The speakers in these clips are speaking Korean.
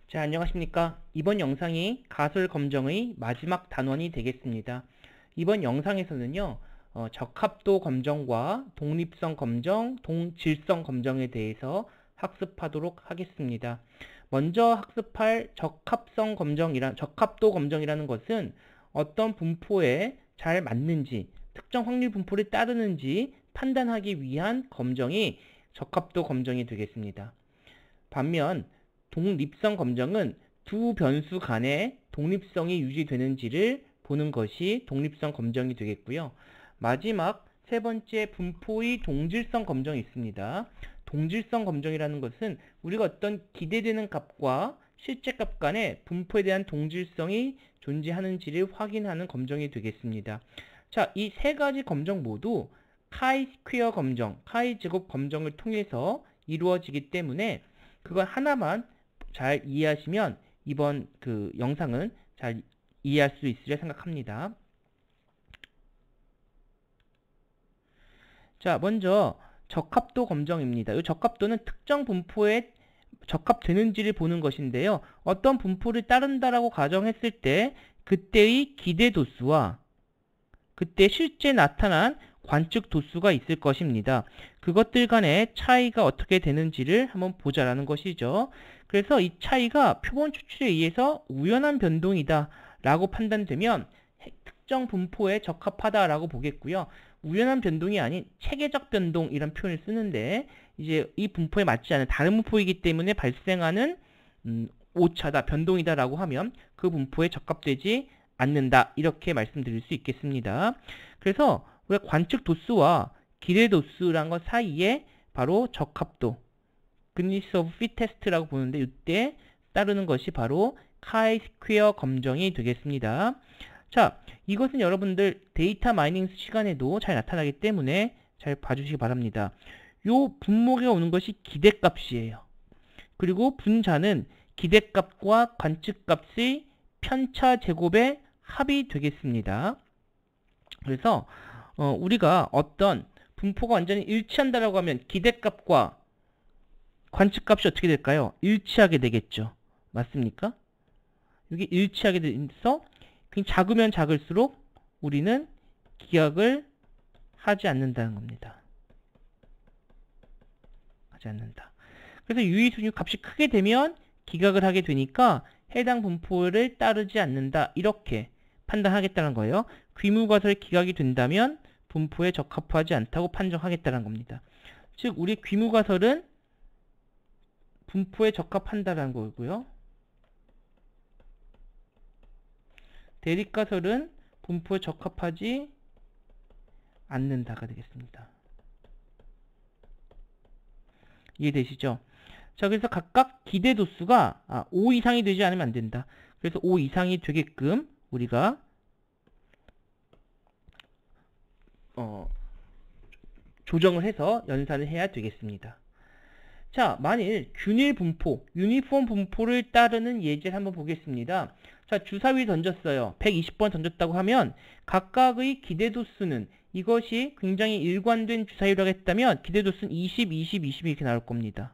자, 안녕하십니까. 이번 영상이 가설 검정의 마지막 단원이 되겠습니다. 이번 영상에서는요, 적합도 검정과 독립성 검정, 동질성 검정에 대해서 학습하도록 하겠습니다. 먼저 학습할 적합도 검정이라는 것은 어떤 분포에 잘 맞는지, 특정 확률 분포를 따르는지 판단하기 위한 검정이 적합도 검정이 되겠습니다. 반면 독립성 검정은 두 변수 간의 독립성이 유지되는지를 보는 것이 독립성 검정이 되겠고요. 마지막 세 번째 분포의 동질성 검정이 있습니다. 동질성 검정이라는 것은 우리가 어떤 기대되는 값과 실제 값 간의 분포에 대한 동질성이 존재하는지를 확인하는 검정이 되겠습니다. 자, 이 세 가지 검정 모두 카이-스퀘어 검정, 카이-제곱 검정을 통해서 이루어지기 때문에 그걸 하나만 잘 이해하시면 이번 영상은 잘 이해할 수 있으리라 생각합니다. 자, 먼저 적합도 검정입니다. 이 적합도는 특정 분포에 적합되는지를 보는 것인데요. 어떤 분포를 따른다라고 가정했을 때 그때의 기대 도수와 그때 실제 나타난 관측 도수가 있을 것입니다. 그것들 간의 차이가 어떻게 되는지를 한번 보자라는 것이죠. 그래서 이 차이가 표본 추출에 의해서 우연한 변동이다 라고 판단되면 특정 분포에 적합하다라고 보겠고요. 우연한 변동이 아닌 체계적 변동 이런 표현을 쓰는데 이제 이 분포에 맞지 않은 다른 분포이기 때문에 발생하는 오차다, 변동이다 라고 하면 그 분포에 적합되지 않는다 이렇게 말씀드릴 수 있겠습니다. 그래서 우리가 관측 도수와 기대 도수란 것 사이에 바로 적합도, goodness of fit test라고 보는데 이때 따르는 것이 바로 카이-스퀘어 검정이 되겠습니다. 자, 이것은 여러분들 데이터 마이닝 시간에도 잘 나타나기 때문에 잘 봐주시기 바랍니다. 요 분모에 오는 것이 기대값이에요. 그리고 분자는 기대값과 관측값의 편차 제곱의 합이 되겠습니다. 그래서 우리가 어떤 분포가 완전히 일치한다라고 하면 기대값과 관측값이 어떻게 될까요? 일치하게 되겠죠. 맞습니까? 이게 일치하게 돼서 작으면 작을수록 우리는 기억을 하지 않는다는 겁니다. 하지 않는다. 그래서 유의수준 값이 크게 되면 기각을 하게 되니까 해당 분포를 따르지 않는다. 이렇게 판단하겠다는 거예요. 귀무가설이 기각이 된다면 분포에 적합하지 않다고 판정하겠다는 겁니다. 즉 우리 귀무가설은 분포에 적합한다는 거고요. 대립가설은 분포에 적합하지 않는다가 되겠습니다. 이해되시죠? 자, 그래서 각각 기대 도수가 5 이상이 되지 않으면 안 된다. 그래서 5 이상이 되게끔 우리가 조정을 해서 연산을 해야 되겠습니다. 자, 만일 균일 분포, 유니폼 분포를 따르는 예제를 한번 보겠습니다. 자, 주사위 던졌어요. 120번 던졌다고 하면 각각의 기대도수는 이것이 굉장히 일관된 주사위라고 했다면 기대도수는 20, 20, 20 이렇게 나올 겁니다.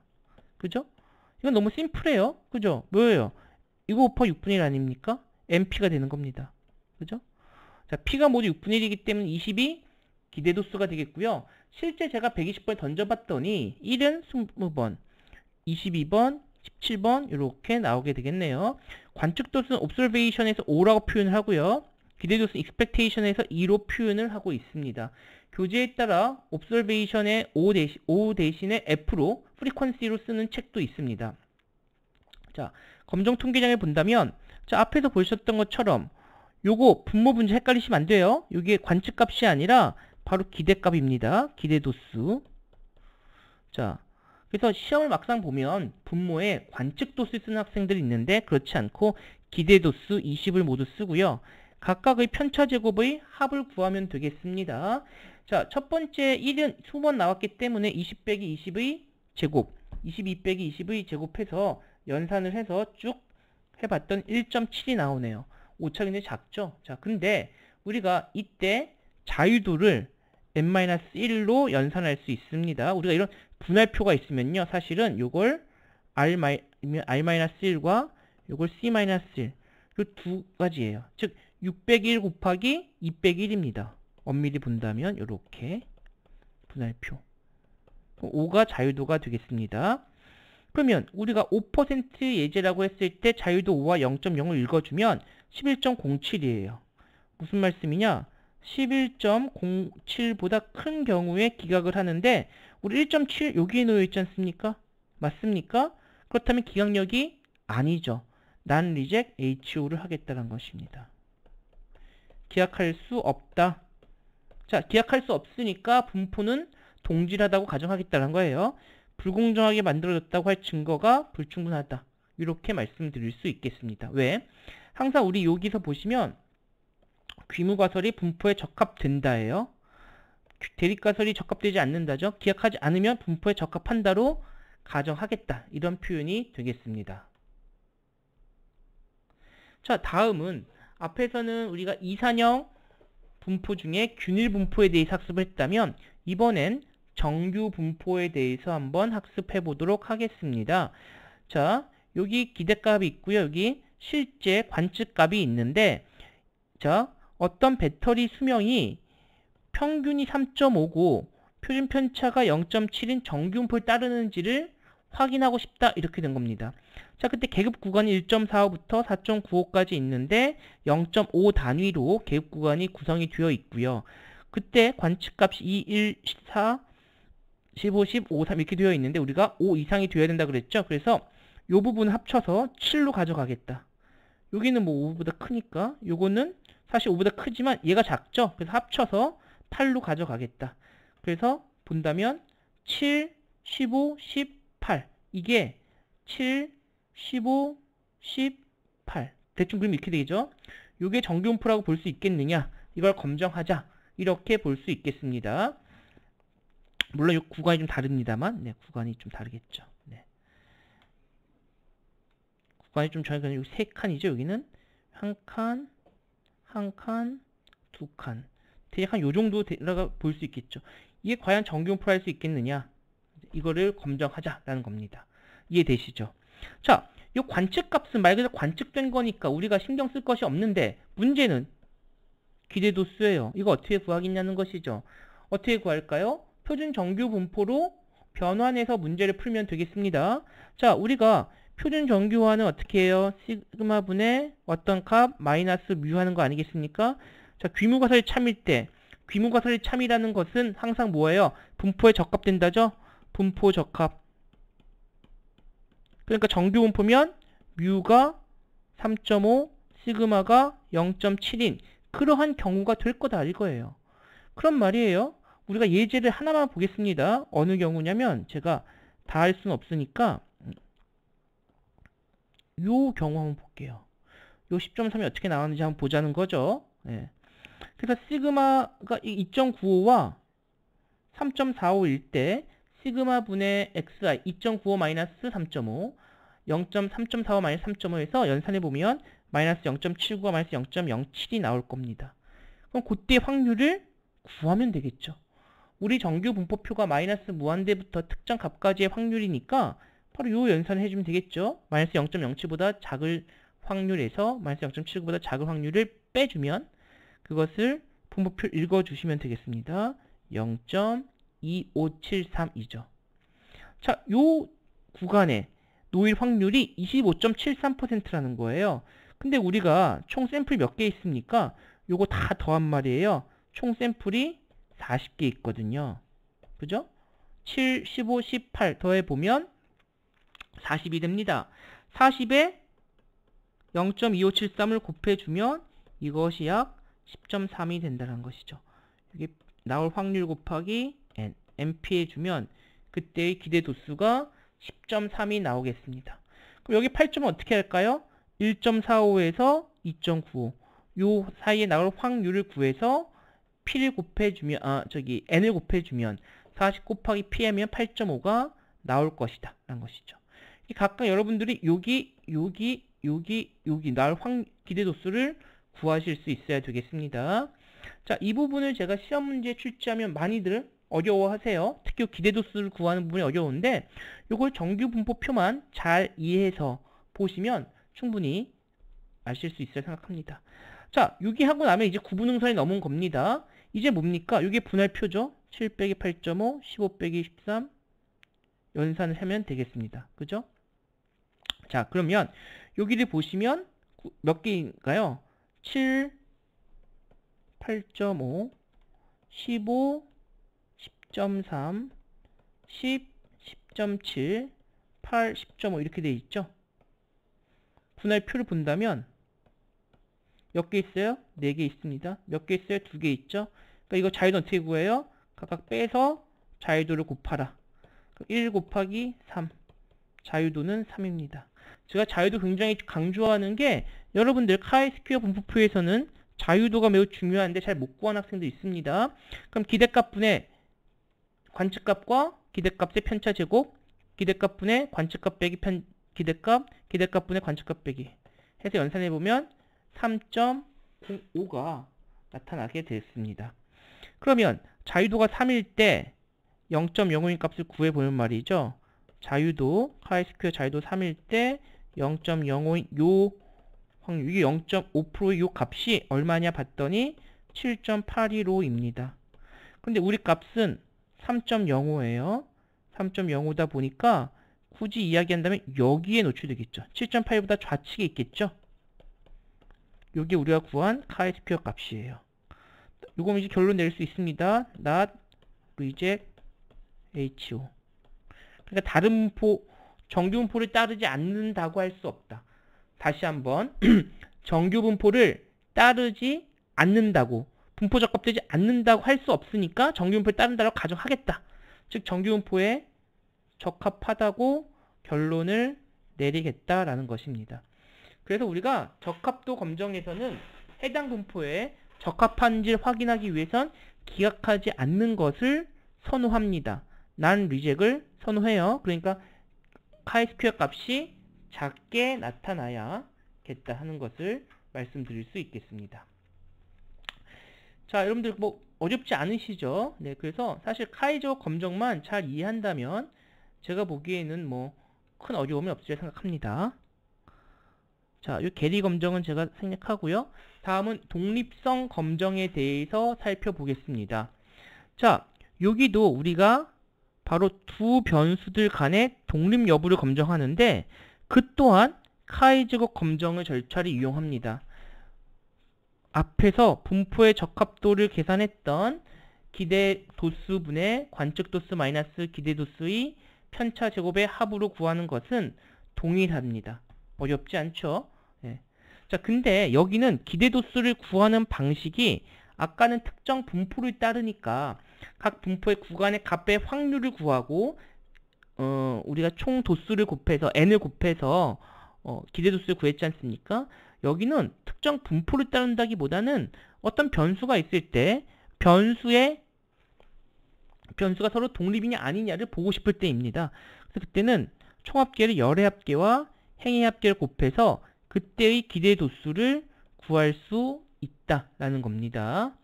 그죠? 이건 너무 심플해요. 그죠? 뭐예요? 이거 곱하기 6분의 1 아닙니까? MP가 되는 겁니다. 그죠? 자, P가 모두 6분의 1이기 때문에 20이 기대도수가 되겠고요. 실제 제가 120번 던져봤더니 1은 20번, 22번, 17번 이렇게 나오게 되겠네요. 관측도수는 observation에서 5라고 표현을 하고요. 기대도수는 expectation에서 2로 표현을 하고 있습니다. 교재에 따라 observation의 5 대신에 F로 frequency로 쓰는 책도 있습니다. 자, 검정 통계장을 본다면 자, 앞에서 보셨던 것처럼 요거 분모 분자 헷갈리시면 안 돼요. 이게 관측값이 아니라 바로 기대값입니다. 기대도수. 자, 그래서 시험을 막상 보면 분모에 관측도수 쓰는 학생들이 있는데 그렇지 않고 기대도수 20을 모두 쓰고요. 각각의 편차제곱의 합을 구하면 되겠습니다. 자, 첫 번째 1은 20번 나왔기 때문에 20 빼기 20의 제곱, 22 빼기 20의 제곱해서 연산을 해서 쭉 해봤던 1.7이 나오네요. 오차가 굉장히 작죠? 자, 근데 우리가 이때 자유도를 n-1로 연산할 수 있습니다. 우리가 이런 분할표가 있으면요. 사실은 이걸 r-1과 요걸 C-1, 요 두 가지예요. 즉 601 곱하기 201입니다. 엄밀히 본다면 요렇게 분할표. 5가 자유도가 되겠습니다. 그러면 우리가 5% 예제라고 했을 때 자유도 5와 0.0을 읽어주면 11.07이에요. 무슨 말씀이냐? 11.07보다 큰 경우에 기각을 하는데 우리 1.7 여기에 놓여 있지 않습니까? 맞습니까? 그렇다면 기각력이 아니죠. 난 리젝 HO를 하겠다는 것입니다. 기각할 수 없다. 자, 기각할 수 없으니까 분포는 동질하다고 가정하겠다는 거예요. 불공정하게 만들어졌다고 할 증거가 불충분하다. 이렇게 말씀드릴 수 있겠습니다. 왜? 항상 우리 여기서 보시면 귀무가설이 분포에 적합된다예요. 대립가설이 적합되지 않는다죠. 기각하지 않으면 분포에 적합한다로 가정하겠다. 이런 표현이 되겠습니다. 자, 다음은 앞에서는 우리가 이산형 분포 중에 균일 분포에 대해서 학습을 했다면 이번엔 정규 분포에 대해서 한번 학습해 보도록 하겠습니다. 자, 여기 기대값이 있고요. 여기 실제 관측값이 있는데, 자, 어떤 배터리 수명이 평균이 3.5고 표준 편차가 0.7인 정규 분포를 따르는지를 확인하고 싶다. 이렇게 된 겁니다. 자, 그때 계급 구간이 1.45부터 4.95까지 있는데 0.5 단위로 계급 구간이 구성이 되어 있고요. 그때 관측값이 2, 1, 4, 15, 15, 3 이렇게 되어 있는데 우리가 5 이상이 되어야 된다 그랬죠. 그래서 이 부분을 합쳐서 7로 가져가겠다. 여기는 뭐 5보다 크니까 요거는 사실 5보다 크지만 얘가 작죠. 그래서 합쳐서 8로 가져가겠다. 그래서 본다면 7, 15, 18 이게 7, 15, 18 대충 그림 이렇게 되죠. 이게 정규 분포라고 볼 수 있겠느냐? 이걸 검증하자. 이렇게 볼 수 있겠습니다. 물론 이 구간이 좀 다릅니다만, 네, 구간이 좀 다르겠죠. 네. 구간이 좀 저희가 여기 세 칸이죠. 여기는 한 칸, 한 칸, 두 칸. 대략 한 요 정도 되라가 볼 수 있겠죠. 이게 과연 정규 분포를 할 수 있겠느냐? 이거를 검증하자라는 겁니다. 이해되시죠? 자, 이 관측값은 말 그대로 관측된 거니까 우리가 신경 쓸 것이 없는데 문제는 기대도수예요. 이거 어떻게 구하겠냐는 것이죠. 어떻게 구할까요? 표준 정규 분포로 변환해서 문제를 풀면 되겠습니다. 자, 우리가 표준 정규화는 어떻게 해요? 시그마분의 어떤 값 마이너스 뮤 하는 거 아니겠습니까? 자, 귀무가설이 참일 때 귀무가설이 참이라는 것은 항상 뭐예요? 분포에 적합된다죠? 분포 적합. 그러니까 정규 분포면 뮤가 3.5, 시그마가 0.7인 그러한 경우가 될 거다 이거예요. 그런 말이에요. 우리가 예제를 하나만 보겠습니다. 어느 경우냐면 제가 다 할 수는 없으니까 요 경우 한번 볼게요. 요 10.3이 어떻게 나왔는지 한번 보자는 거죠. 네. 그래서 시그마가 2.95와 3.45일 때 시그마 분의 xi 2.95 마이너스 3.5 3.45 마이너스 3.5에서 연산해 보면 마이너스 0.79와 마이너스 0.07이 나올 겁니다. 그럼 그때 확률을 구하면 되겠죠. 우리 정규 분포표가 마이너스 무한대부터 특정 값까지의 확률이니까 바로 요 연산을 해주면 되겠죠. 마이너스 0.07보다 작을 확률에서 마이너스 0.79보다 작을 확률을 빼주면 그것을 분포표를 읽어주시면 되겠습니다. 0.2573이죠. 자, 요 구간에 놓일 확률이 25.73%라는 거예요. 근데 우리가 총 샘플이 몇 개 있습니까? 요거 다 더한 말이에요. 총 샘플이 40개 있거든요. 그죠? 7, 15, 18 더해보면 40이 됩니다. 40에 0.2573을 곱해주면 이것이 약 10.3이 된다는 것이죠. 이게 나올 확률 곱하기 n, np해주면 그때의 기대도수가 10.3이 나오겠습니다. 그럼 여기 8점은 어떻게 할까요? 1.45에서 2.95 요 사이에 나올 확률을 구해서 p를 곱해주면 n을 곱해주면 40 곱하기 p하면 8.5가 나올 것이다 라는 것이죠. 각각 여러분들이 여기 나올 기대도수를 구하실 수 있어야 되겠습니다. 자, 이 부분을 제가 시험 문제에 출제하면 많이들 어려워하세요. 특히 기대도수를 구하는 부분이 어려운데 이걸 정규 분포표만 잘 이해해서 보시면 충분히 아실 수 있을 생각합니다. 자, 6이 하고 나면 이제 구분응선이 넘은 겁니다. 이제 뭡니까? 이게 분할표죠. 7 빼기 8.5, 15 빼기 13 연산을 하면 되겠습니다. 그죠? 자, 그러면 여기를 보시면 몇 개인가요? 7, 8.5, 15, 10.3, 10, 10.7, 8, 10.5 이렇게 돼 있죠? 분할표를 본다면 몇 개 있어요? 4개 있습니다. 몇 개 있어요? 2개 있죠? 그러니까 이거 자유도 어떻게 구해요? 각각 빼서 자유도를 곱하라. 1 곱하기 3. 자유도는 3입니다. 제가 자유도 굉장히 강조하는 게 여러분들 카이스퀘어 분포표에서는 자유도가 매우 중요한데 잘 못 구하는 학생도 있습니다. 그럼 기대값분의 관측값과 기대값의 편차 제곱, 기대값 분의 관측값 빼기 기대값 분의 관측값 빼기 해서 연산해 보면 3.05가 나타나게 됐습니다. 그러면 자유도가 3일 때 0.05인 값을 구해보면 말이죠. 자유도, 카이스퀘어 자유도 3일 때 0.05인 요 확률, 이게 0.5%의 요 값이 얼마냐 봤더니 7.815입니다. 근데 우리 값은 3.05예요. 3.05다 보니까 굳이 이야기한다면 여기에 노출되겠죠. 7.8보다 좌측에 있겠죠. 요게 우리가 구한 카이스퀘어 값이에요. 요거 이제 결론 낼 수 있습니다. not reject HO. 그러니까 다른 분포, 정규 분포를 따르지 않는다고 할 수 없다. 다시 한번 정규 분포를 따르지 않는다고, 분포 적합되지 않는다고 할 수 없으니까 정규 분포를 따른다고 가정하겠다. 즉 정규 분포에 적합하다고 결론을 내리겠다라는 것입니다. 그래서 우리가 적합도 검정에서는 해당 분포에 적합한지를 확인하기 위해선 기각하지 않는 것을 선호합니다. 난 리젝을 선호해요. 그러니까 카이스퀘어 값이 작게 나타나야겠다 하는 것을 말씀드릴 수 있겠습니다. 자, 여러분들 뭐 어렵지 않으시죠? 네, 그래서 사실 카이저 검정만 잘 이해한다면 제가 보기에는 뭐 큰 어려움이 없을 생각합니다. 자, 이 계리 검정은 제가 생략하고요. 다음은 독립성 검정에 대해서 살펴보겠습니다. 자, 여기도 우리가 바로 두 변수들 간의 독립 여부를 검정하는데 그 또한 카이즈곡 검정의 절차를 이용합니다. 앞에서 분포의 적합도를 계산했던 기대 도수분의 관측 도수 마이너스 기대 도수의 편차 제곱의 합으로 구하는 것은 동일합니다. 어렵지 않죠? 네. 자, 근데 여기는 기대 도수를 구하는 방식이 아까는 특정 분포를 따르니까 각 분포의 구간의 값의 확률을 구하고 우리가 총 도수를 곱해서 n을 곱해서 기대 도수를 구했지 않습니까? 여기는 특정 분포를 따른다기보다는 어떤 변수가 있을 때 변수가 서로 독립이냐 아니냐를 보고 싶을 때입니다. 그래서 그때는 총합계를 열의 합계와 행의 합계를 곱해서 그때의 기대 도수를 구할 수 있다라는 겁니다.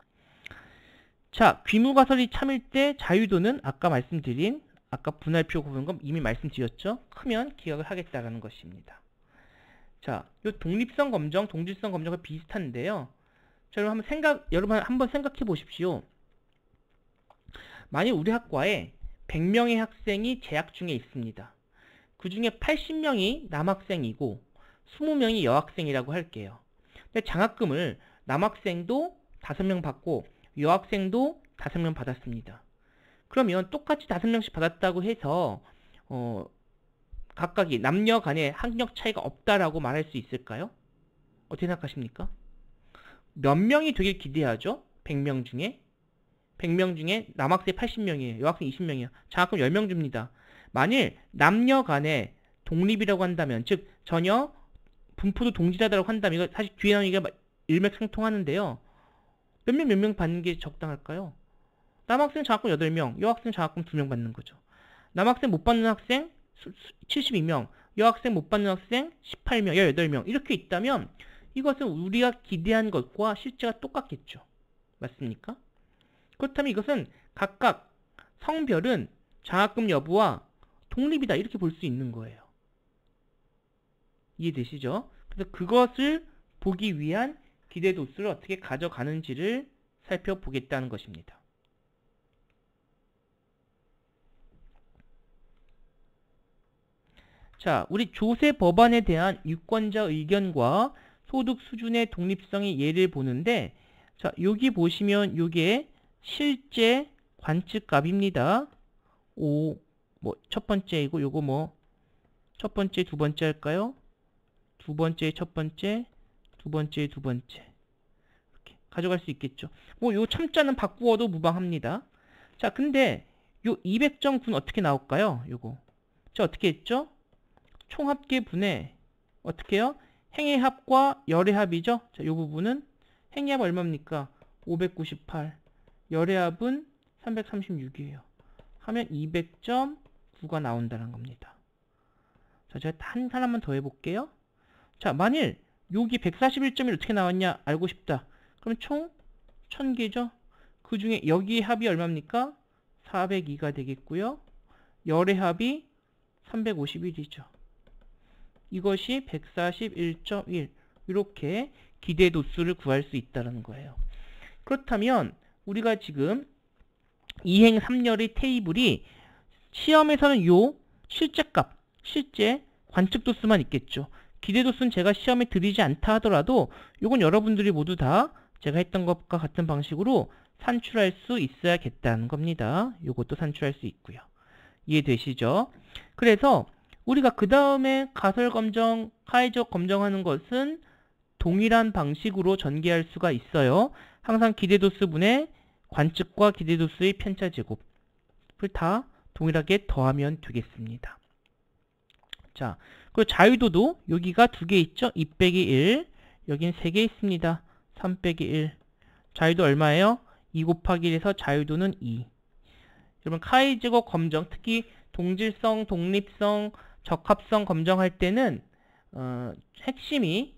자, 귀무가설이 참일 때 자유도는 아까 말씀드린 아까 분할표 구분 건 이미 말씀드렸죠. 크면 기억을 하겠다라는 것입니다. 자, 요 독립성 검정, 동질성 검정과 비슷한데요. 자, 여러분 한번 생각해 보십시오. 만약 우리 학과에 100명의 학생이 재학 중에 있습니다. 그 중에 80명이 남학생이고 20명이 여학생이라고 할게요. 근데 장학금을 남학생도 5명 받고 여학생도 5명 받았습니다. 그러면 똑같이 5명씩 받았다고 해서 각각이 남녀 간에 학력 차이가 없다라고 말할 수 있을까요? 어떻게 생각하십니까? 몇 명이 되길 기대하죠? 100명 중에 남학생 80명이에요. 여학생 20명이에요. 장학금 10명 줍니다. 만일 남녀 간에 독립이라고 한다면, 즉 전혀 분포도 동질하다고 한다면, 이거 사실 뒤에 나오는 얘기가 일맥상통하는데요. 몇 명 받는 게 적당할까요? 남학생 장학금 8명, 여학생 장학금 2명 받는 거죠. 남학생 못 받는 학생 72명, 여학생 못 받는 학생 18명, 18명 이렇게 있다면 이것은 우리가 기대한 것과 실제가 똑같겠죠. 맞습니까? 그렇다면 이것은 각각 성별은 장학금 여부와 독립이다 이렇게 볼 수 있는 거예요. 이해되시죠? 그래서 그것을 보기 위한 기대 도수를 어떻게 가져가는지를 살펴보겠다는 것입니다. 자, 우리 조세 법안에 대한 유권자 의견과 소득 수준의 독립성의 예를 보는데, 자, 여기 보시면 요게 실제 관측값입니다. 첫 번째이고, 요거 첫 번째, 두 번째 할까요? 두 번째, 첫 번째, 두 번째, 두 번째. 이렇게 가져갈 수 있겠죠. 요 참자는 바꾸어도 무방합니다. 자, 근데 요 200.9는 어떻게 나올까요? 요거. 자, 어떻게 했죠? 총합계 분의 어떻게 해요? 행의 합과 열의 합이죠. 자, 요 부분은 행의 합 얼마입니까? 598. 열의 합은 336이에요. 하면 200.9가 나온다는 겁니다. 자, 제가 한 사람만 더 해볼게요. 자, 만일 여기 141.1 어떻게 나왔냐 알고 싶다. 그럼 총 1000개죠. 그 중에 여기 합이 얼마입니까? 402가 되겠고요. 열의 합이 351이죠. 이것이 141.1 이렇게 기대 도수를 구할 수 있다는 거예요. 그렇다면 우리가 지금 2행 3열의 테이블이 시험에서는 요 실제값, 실제 관측 도수만 있겠죠. 기대 도수는 제가 시험에 드리지 않다 하더라도 요건 여러분들이 모두 다 제가 했던 것과 같은 방식으로 산출할 수 있어야겠다는 겁니다. 요것도 산출할 수 있고요. 이해되시죠? 그래서 우리가 그 다음에 가설 검정, 카이적 검정하는 것은 동일한 방식으로 전개할 수가 있어요. 항상 기대도수분의 관측과 기대도수의 편차 제곱을 다 동일하게 더하면 되겠습니다. 자, 그리고 자유도도 여기가 2개 있죠? 2 빼기 1, 여긴 3개 있습니다. 3 빼기 1. 자유도 얼마예요? 2 곱하기 1에서 자유도는 2. 여러분 카이제곱 검정, 특히 동질성, 독립성, 적합성 검정할 때는 핵심이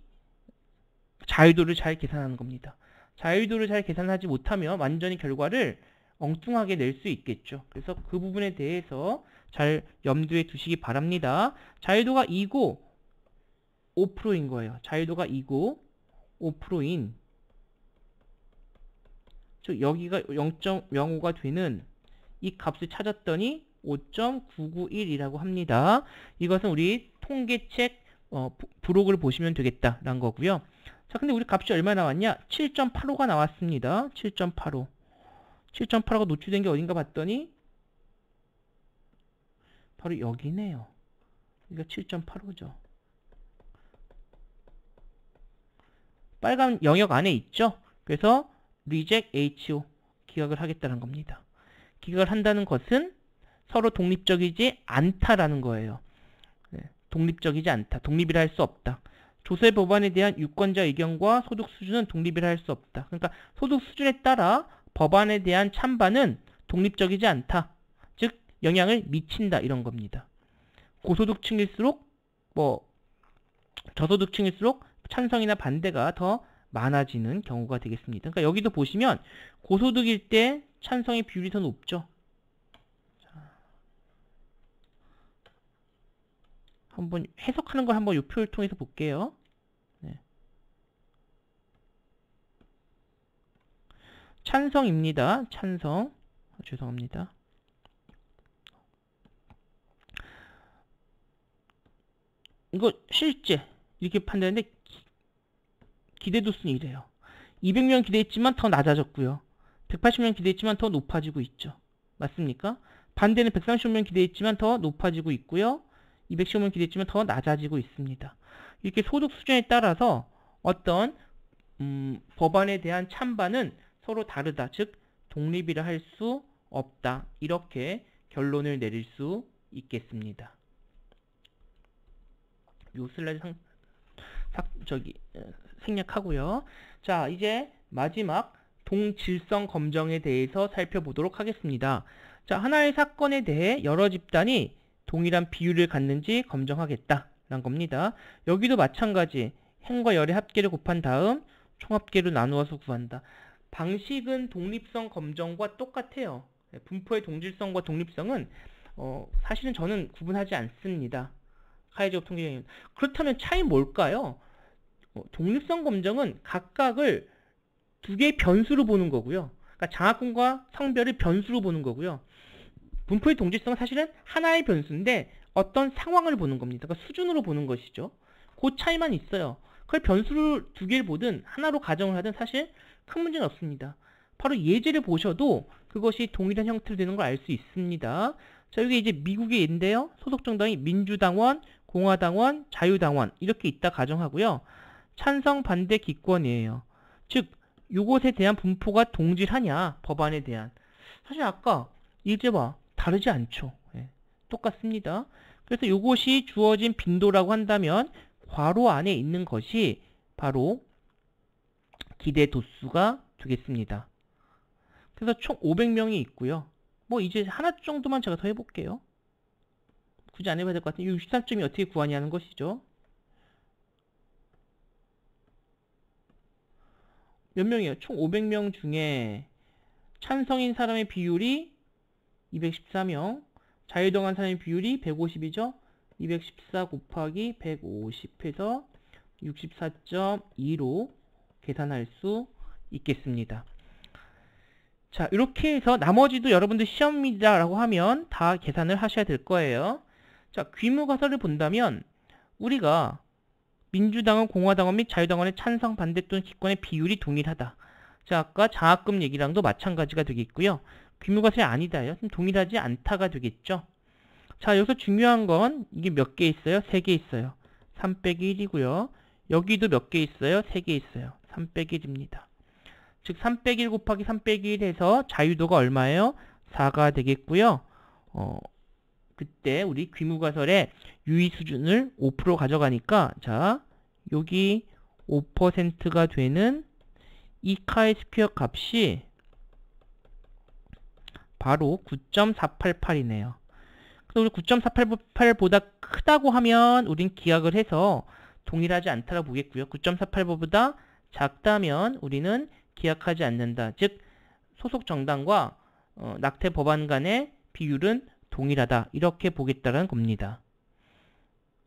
자유도를 잘 계산하는 겁니다. 자유도를 잘 계산하지 못하면 완전히 결과를 엉뚱하게 낼 수 있겠죠. 그래서 그 부분에 대해서 잘 염두에 두시기 바랍니다. 자유도가 2고 5%인 거예요. 자유도가 2고 5%인 즉 여기가 0.05가 되는 이 값을 찾았더니 5.991이라고 합니다. 이것은 우리 통계책 부록을 보시면 되겠다라는 거고요. 자, 근데 우리 값이 얼마 나왔냐? 7.85가 나왔습니다. 7.85. 7.85가 노출된 게 어딘가 봤더니 바로 여기네요. 이거 7.85죠. 빨간 영역 안에 있죠? 그래서 reject HO 기각을 하겠다는 겁니다. 기각을 한다는 것은 서로 독립적이지 않다라는 거예요. 네, 독립적이지 않다. 독립이라 할 수 없다. 조세 법안에 대한 유권자 의견과 소득 수준은 독립이라 할 수 없다. 그러니까 소득 수준에 따라 법안에 대한 찬반은 독립적이지 않다. 즉 영향을 미친다 이런 겁니다. 고소득층일수록 저소득층일수록 찬성이나 반대가 더 많아지는 경우가 되겠습니다. 그러니까 여기도 보시면 고소득일 때 찬성의 비율이 더 높죠. 자, 한번 해석하는 걸 한번 이 표를 통해서 볼게요. 네. 찬성입니다. 찬성. 죄송합니다. 이거 실제 이렇게 판단했는데 기대도수는 이래요. 200명 기대했지만 더 낮아졌고요. 180명 기대했지만 더 높아지고 있죠. 맞습니까? 반대는 130명 기대했지만 더 높아지고 있고요. 215명 기대했지만 더 낮아지고 있습니다. 이렇게 소득 수준에 따라서 어떤 법안에 대한 찬반은 서로 다르다. 즉 독립이라 할 수 없다. 이렇게 결론을 내릴 수 있겠습니다. 요 슬라이드 생략하고요. 자, 이제 마지막 동질성 검정에 대해서 살펴보도록 하겠습니다. 자, 하나의 사건에 대해 여러 집단이 동일한 비율을 갖는지 검정하겠다라는 겁니다. 여기도 마찬가지 행과 열의 합계를 곱한 다음 총합계로 나누어서 구한다. 방식은 독립성 검정과 똑같아요. 분포의 동질성과 독립성은 사실은 저는 구분하지 않습니다. 카이제곱 통계적인. 그렇다면 차이 뭘까요? 독립성 검정은 각각을 두 개의 변수로 보는 거고요. 그러니까 장학금과 성별을 변수로 보는 거고요. 분포의 동질성은 사실은 하나의 변수인데 어떤 상황을 보는 겁니다. 그러니까 수준으로 보는 것이죠. 그 차이만 있어요. 그걸 변수를 두 개를 보든 하나로 가정을 하든 사실 큰 문제는 없습니다. 바로 예제를 보셔도 그것이 동일한 형태로 되는 걸 알 수 있습니다. 자, 여기 이제 미국의 예인데요. 소속 정당이 민주당원, 공화당원, 자유당원 이렇게 있다 가정하고요. 찬성, 반대, 기권이에요. 즉, 요것에 대한 분포가 동질하냐, 법안에 대한. 사실 아까 예제와 다르지 않죠. 예, 똑같습니다. 그래서 요것이 주어진 빈도라고 한다면 괄호 안에 있는 것이 바로 기대 도수가 되겠습니다. 그래서 총 500명이 있고요. 뭐 이제 하나 정도만 제가 더 해볼게요. 굳이 안 해봐야 될 것 같은데 63점이 어떻게 구하냐는 것이죠. 몇 명이에요? 총 500명 중에 찬성인 사람의 비율이 214명, 자유당한 사람의 비율이 150이죠? 214 곱하기 150 해서 64.2로 계산할 수 있겠습니다. 자, 이렇게 해서 나머지도 여러분들 시험이다라고 하면 다 계산을 하셔야 될 거예요. 자, 귀무가설을 본다면 우리가 민주당은 공화당원 및 자유당원의 찬성, 반대 또는 기권의 비율이 동일하다. 자, 아까 장학금 얘기랑도 마찬가지가 되겠고요. 귀무가설이 아니다요. 동일하지 않다가 되겠죠. 자, 여기서 중요한 건 이게 몇 개 있어요? 3개 있어요. 3 빼기 1이고요. 여기도 몇 개 있어요? 3개 있어요. 3 빼기 1입니다. 즉 3 빼기 1 곱하기 3 빼기 1 해서 자유도가 얼마예요? 4가 되겠고요. 그때 우리 귀무가설의 유의 수준을 5% 가져가니까 자, 여기 5%가 되는 이 카이 스퀘어 값이 바로 9.488이네요. 그래서 우리 9.488보다 크다고 하면 우린 기약을 해서 동일하지 않다고 보겠고요. 9.48보다 작다면 우리는 기약하지 않는다. 즉 소속 정당과 낙태 법안 간의 비율은 동일하다. 이렇게 보겠다는 겁니다.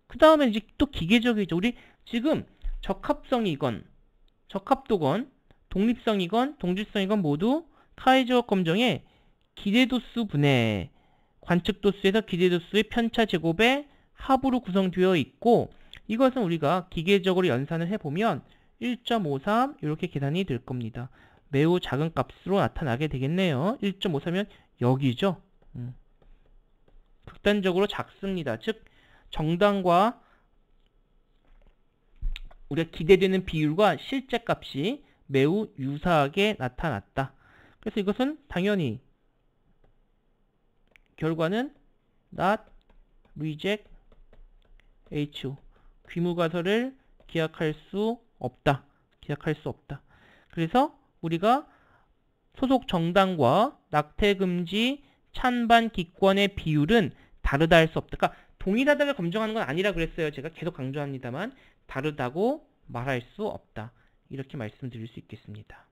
그 다음에 이제 또 기계적이죠. 우리 지금 적합성이건 적합도건 독립성이건 동질성이건 모두 카이저업 검정의 기대도수 분해 관측도수에서 기대도수의 편차 제곱의 합으로 구성되어 있고 이것은 우리가 기계적으로 연산을 해보면 1.53 이렇게 계산이 될 겁니다. 매우 작은 값으로 나타나게 되겠네요. 1.53면 여기죠. 극단적으로 작습니다. 즉 정당과 우리가 기대되는 비율과 실제 값이 매우 유사하게 나타났다. 그래서 이것은 당연히 결과는 not reject HO 귀무가설을 기약할 수 없다. 기약할 수 없다. 그래서 우리가 소속 정당과 낙태금지 찬반 기권의 비율은 다르다 할 수 없다. 그러니까 동일하다를 검증하는 건 아니라 그랬어요. 제가 계속 강조합니다만 다르다고 말할 수 없다. 이렇게 말씀드릴 수 있겠습니다.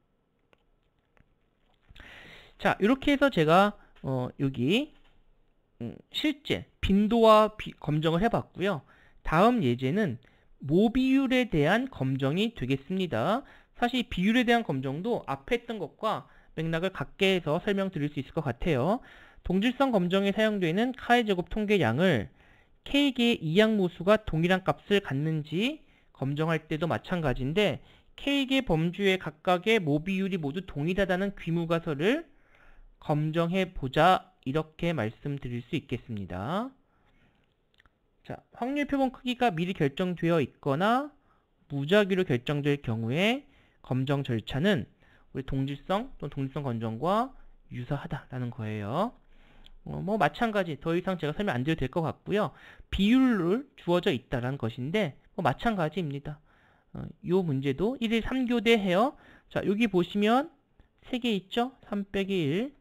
자, 이렇게 해서 제가 여기 실제 빈도와 검정을 해봤고요. 다음 예제는 모비율에 대한 검정이 되겠습니다. 사실 비율에 대한 검정도 앞에 했던 것과 맥락을 같게 해서 설명드릴 수 있을 것 같아요. 동질성 검정에 사용되는 카의 제곱 통계량을 K개의 이항모수가 동일한 값을 갖는지 검정할 때도 마찬가지인데 K개 범주의 각각의 모비율이 모두 동일하다는 귀무가설을 검정해 보자 이렇게 말씀드릴 수 있겠습니다. 자, 확률 표본 크기가 미리 결정되어 있거나 무작위로 결정될 경우에 검정 절차는 우리 동질성 또는 동질성 검정과 유사하다라는 거예요. 뭐 마찬가지 더 이상 제가 설명 안 드려도 될 것 같고요. 비율을 주어져 있다라는 것인데 뭐 마찬가지입니다. 요 문제도 1일 3교대 해요. 자, 여기 보시면 3개 있죠? 3 빼기 1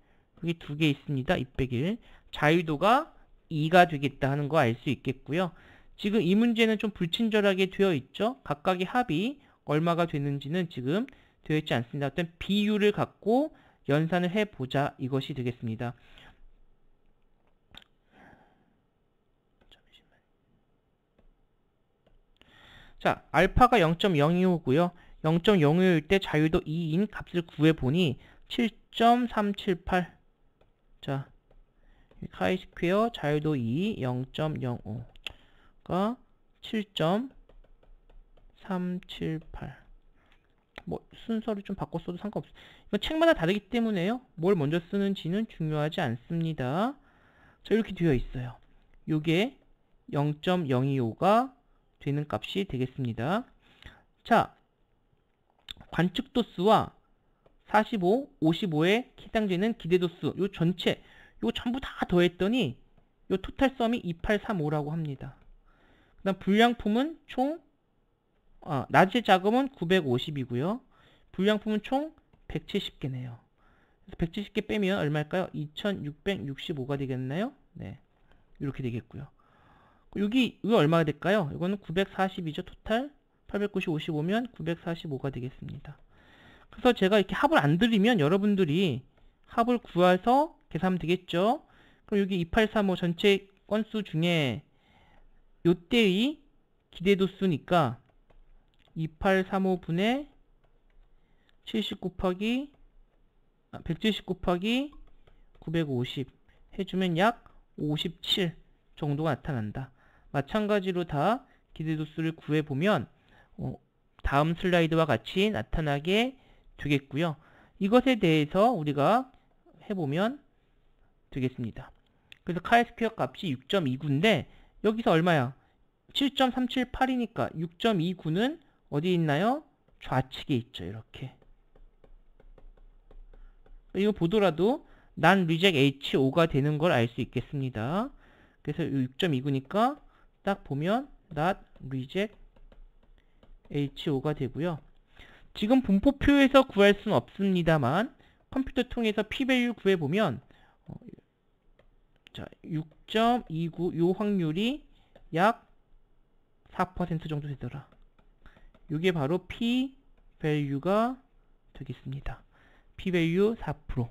여기 2개 있습니다. 2 빼기 1 자유도가 2가 되겠다 하는 거 알 수 있겠고요. 지금 이 문제는 좀 불친절하게 되어 있죠. 각각의 합이 얼마가 되는지는 지금 되어 있지 않습니다. 어떤 비율을 갖고 연산을 해보자 이것이 되겠습니다. 자, 알파가 0.025고요. 0.025일 때 자유도 2인 값을 구해보니 7.378. 자, 카이 스퀘어 자유도 2 0.05가 7.378. 뭐 순서를 좀 바꿔 써도 상관없어요. 이건 책마다 다르기 때문에요. 뭘 먼저 쓰는지는 중요하지 않습니다. 자, 이렇게 되어 있어요. 요게 0.025가 되는 값이 되겠습니다. 자, 관측도수와 45, 55에 해당되는 기대도수, 요 전체, 요 전부 다 더했더니 요 토탈 썸이 2835라고 합니다. 그 다음 불량품은 총, 낮의 자금은 950이고요. 불량품은 총 170개네요. 그래서 170개 빼면 얼마일까요? 2665가 되겠나요? 네. 이렇게 되겠고요. 여기, 이거 얼마가 될까요? 이거는 940이죠. 토탈 890, 55면 945가 되겠습니다. 그래서 제가 이렇게 합을 안 드리면 여러분들이 합을 구해서 계산하면 되겠죠. 그럼 여기 2835 전체 건수 중에 요때의 기대도수니까 2835분의 70 곱하기 170 곱하기 950 해주면 약 57 정도가 나타난다. 마찬가지로 다 기대도수를 구해보면 다음 슬라이드와 같이 나타나게 되겠고요. 이것에 대해서 우리가 해보면 되겠습니다. 그래서 카이 스퀘어 값이 6.29인데 여기서 얼마야? 7.378이니까 6.29는 어디 있나요? 좌측에 있죠. 이렇게. 이거 보더라도 난 리젝 H5가 되는 걸 알 수 있겠습니다. 그래서 6.29니까 딱 보면 not reject H5가 되고요. 지금 분포표에서 구할 수는 없습니다만 컴퓨터 통해서 p-value 구해보면 자, 6.29 요 확률이 약 4% 정도 되더라. 이게 바로 p-value가 되겠습니다. p-value 4%.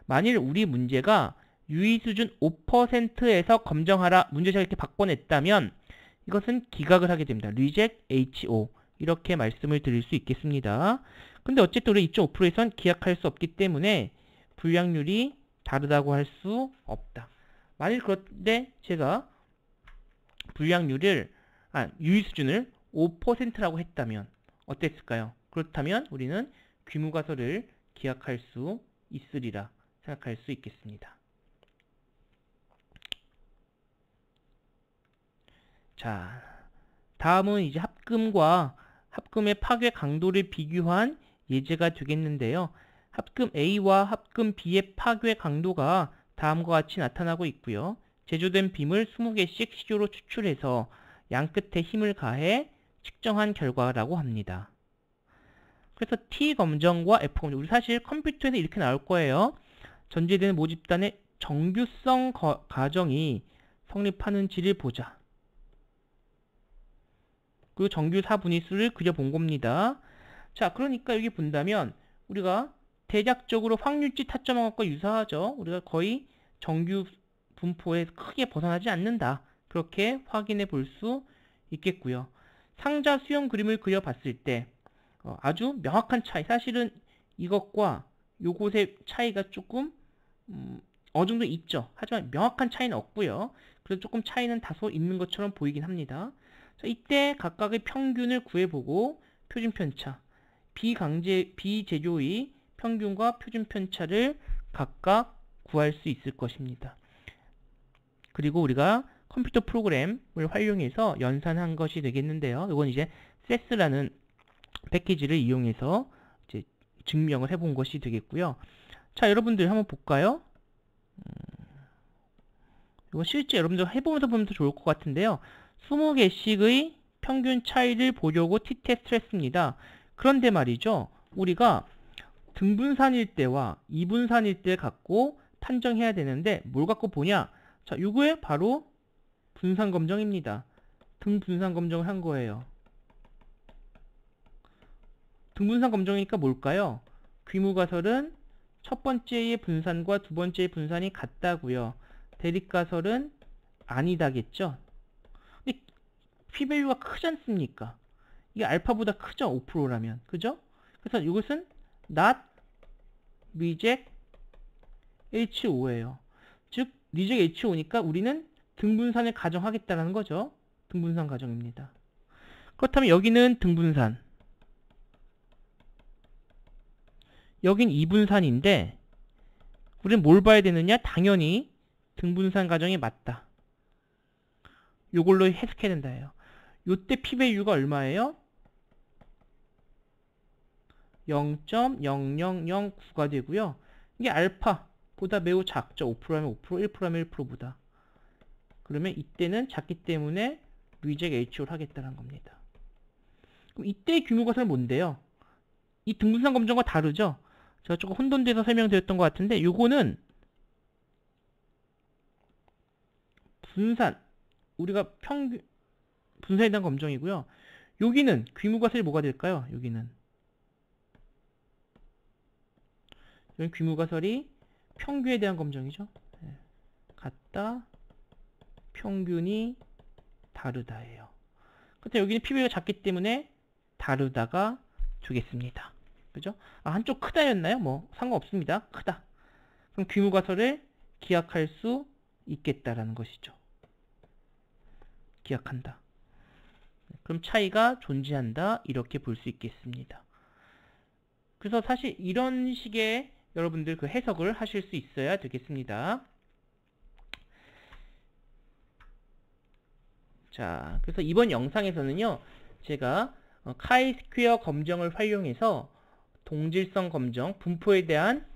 만일 우리 문제가 유의수준 5%에서 검정하라 문제를 이렇게 바꿔냈다면 이것은 기각을 하게 됩니다. reject H5 이렇게 말씀을 드릴 수 있겠습니다. 근데 어쨌든 우리 2.5%에선 기각할 수 없기 때문에 불량률이 다르다고 할 수 없다. 만일 그런데 제가 불량률을 유의수준을 5%라고 했다면 어땠을까요? 그렇다면 우리는 귀무가설을 기각할 수 있으리라 생각할 수 있겠습니다. 자, 다음은 이제 합금과 합금의 파괴 강도를 비교한 예제가 되겠는데요. 합금 A와 합금 B의 파괴 강도가 다음과 같이 나타나고 있고요. 제조된 빔을 20개씩 시료로 추출해서 양끝에 힘을 가해 측정한 결과라고 합니다. 그래서 T 검정과 F 검정, 우리 사실 컴퓨터에서 이렇게 나올 거예요. 전제되는 모집단의 정규성 가정이 성립하는지를 보자. 그 정규 사분위수를 그려본 겁니다. 자, 그러니까 여기 본다면 우리가 대략적으로 확률치 타점한 것과 유사하죠. 우리가 거의 정규 분포에 크게 벗어나지 않는다. 그렇게 확인해 볼 수 있겠고요. 상자 수형 그림을 그려봤을 때 아주 명확한 차이, 사실은 이것과 요것의 차이가 조금 어느 정도 있죠. 하지만 명확한 차이는 없고요. 그래서 조금 차이는 다소 있는 것처럼 보이긴 합니다. 자, 이때 각각의 평균을 구해보고 표준편차, 비제조의 평균과 표준편차를 각각 구할 수 있을 것입니다. 그리고 우리가 컴퓨터 프로그램을 활용해서 연산한 것이 되겠는데요. 이건 이제 SES라는 패키지를 이용해서 이제 증명을 해본 것이 되겠고요. 자, 여러분들 한번 볼까요? 이거 실제 여러분들 해보면서 보면 더 좋을 것 같은데요. 20개씩의 평균 차이를 보려고 t-테스트를 했습니다. 그런데 말이죠. 우리가 등분산일 때와 이분산일 때 갖고 판정해야 되는데 뭘 갖고 보냐? 자, 이거에 바로 분산검정입니다. 등분산검정을 한 거예요. 등분산검정이니까 뭘까요? 귀무가설은 첫 번째의 분산과 두 번째의 분산이 같다고요. 대립가설은 아니다겠죠. 근데 p-value가 크지 않습니까? 이게 알파보다 크죠? 5%라면. 그죠? 그래서 이것은 not reject H5예요. 즉 reject H5니까 우리는 등분산을 가정하겠다라는 거죠. 등분산 가정입니다. 그렇다면 여기는 등분산, 여긴 이분산인데 우리는 뭘 봐야 되느냐? 당연히 등분산 가정이 맞다. 요걸로 해석해야 된다예요. 요때 p-value가 얼마예요? 0.0009가 되고요. 이게 알파보다 매우 작죠. 5%라면 5%, 1%라면 1%보다. 그러면 이때는 작기 때문에 reject H5를 하겠다는 겁니다. 그럼 이때의 규모가설은 뭔데요? 이 등분산 검정과 다르죠? 제가 조금 혼돈돼서 설명드렸던 것 같은데 요거는 분산, 우리가 평균 분산에 대한 검정이고요. 여기는 귀무가설이 뭐가 될까요? 여기는 귀무가설이 평균에 대한 검정이죠. 같다, 평균이 다르다예요. 그렇다면 여기는 p-value가 작기 때문에 다르다가 되겠습니다. 그죠? 아, 한쪽 크다였나요? 뭐 상관없습니다. 크다. 그럼 귀무가설을 기약할 수 있겠다라는 것이죠. 기약한다. 그럼 차이가 존재한다. 이렇게 볼 수 있겠습니다. 그래서 사실 이런 식의 여러분들 그 해석을 하실 수 있어야 되겠습니다. 자, 그래서 이번 영상에서는요, 제가 카이-스퀘어 검정을 활용해서 동질성 검정, 분포에 대한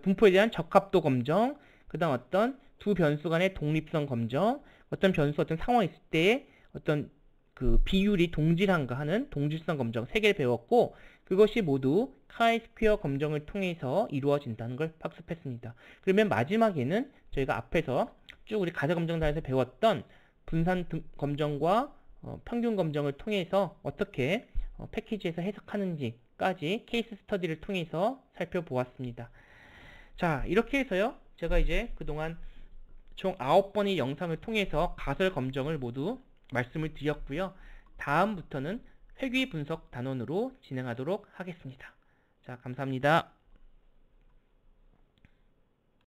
분포에 대한 적합도 검정, 그 다음 어떤 두 변수 간의 독립성 검정, 어떤 변수 어떤 상황이 있을 때 어떤 그 비율이 동질한가 하는 동질성 검정 3개를 배웠고, 그것이 모두 카이-스퀘어 검정을 통해서 이루어진다는 걸 학습했습니다. 그러면 마지막에는 저희가 앞에서 쭉 우리 가사 검정단에서 배웠던 분산 검정과 평균 검정을 통해서 어떻게 패키지에서 해석하는지까지 케이스 스터디를 통해서 살펴보았습니다. 자, 이렇게 해서요, 제가 이제 그동안 총 9번의 영상을 통해서 가설 검정을 모두 말씀을 드렸고요. 다음부터는 회귀 분석 단원으로 진행하도록 하겠습니다. 자, 감사합니다.